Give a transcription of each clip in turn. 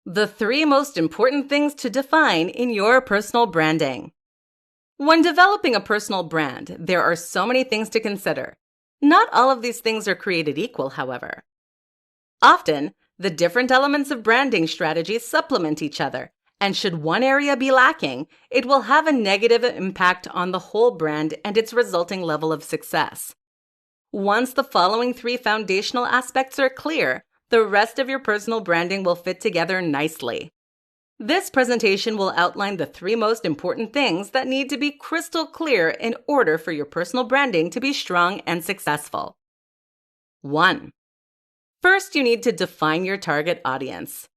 The 3 most important things to define in your personal branding. When developing a personal brand, there are so many things to consider. Not all of these things are created equal, however. Often, the different elements of branding strategies supplement each other, and should one area be lacking, it will have a negative impact on the whole brand and its resulting level of success. Once the following 3 foundational aspects are clear, the rest of your personal branding will fit together nicely. This presentation will outline the 3 most important things that need to be crystal clear in order for your personal branding to be strong and successful. 1. First, you need to define your target audience.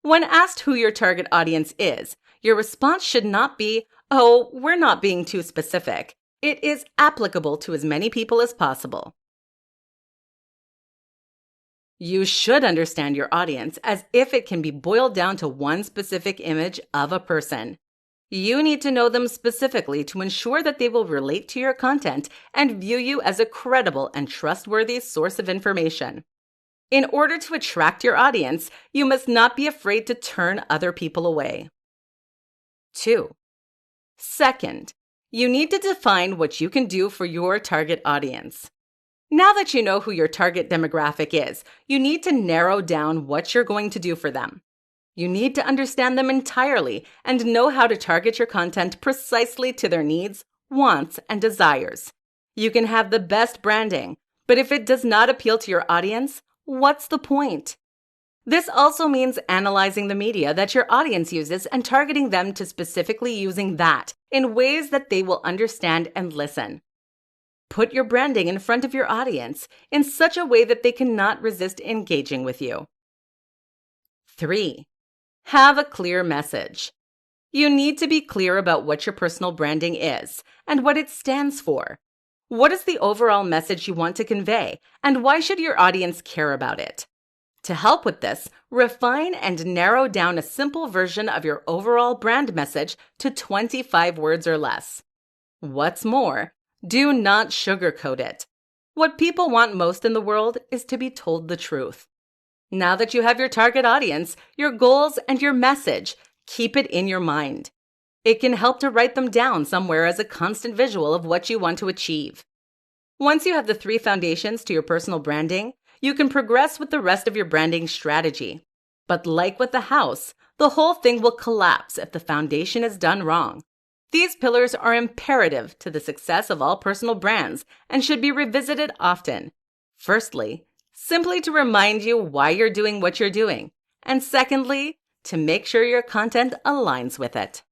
When asked who your target audience is, your response should not be, "Oh, we're not being too specific." It is applicable to as many people as possible. You should understand your audience as if it can be boiled down to one specific image of a person. You need to know them specifically to ensure that they will relate to your content and view you as a credible and trustworthy source of information. In order to attract your audience, you must not be afraid to turn other people away. 2. Second, you need to define what you can do for your target audience. Now that you know who your target demographic is, you need to narrow down what you're going to do for them. You need to understand them entirely and know how to target your content precisely to their needs, wants, and desires. You can have the best branding, but if it does not appeal to your audience, what's the point? This also means analyzing the media that your audience uses and targeting them to specifically using that in ways that they will understand and listen. Put your branding in front of your audience in such a way that they cannot resist engaging with you. 3. Have a clear message. You need to be clear about what your personal branding is and what it stands for. What is the overall message you want to convey, and why should your audience care about it? To help with this, refine and narrow down a simple version of your overall brand message to 25 words or less. What's more, do not sugarcoat it. What people want most in the world is to be told the truth. Now that you have your target audience, your goals, and your message, keep it in your mind. It can help to write them down somewhere as a constant visual of what you want to achieve. Once you have the 3 foundations to your personal branding, you can progress with the rest of your branding strategy. But like with the house, the whole thing will collapse if the foundation is done wrong. These pillars are imperative to the success of all personal brands and should be revisited often. Firstly, simply to remind you why you're doing what you're doing, and secondly, to make sure your content aligns with it.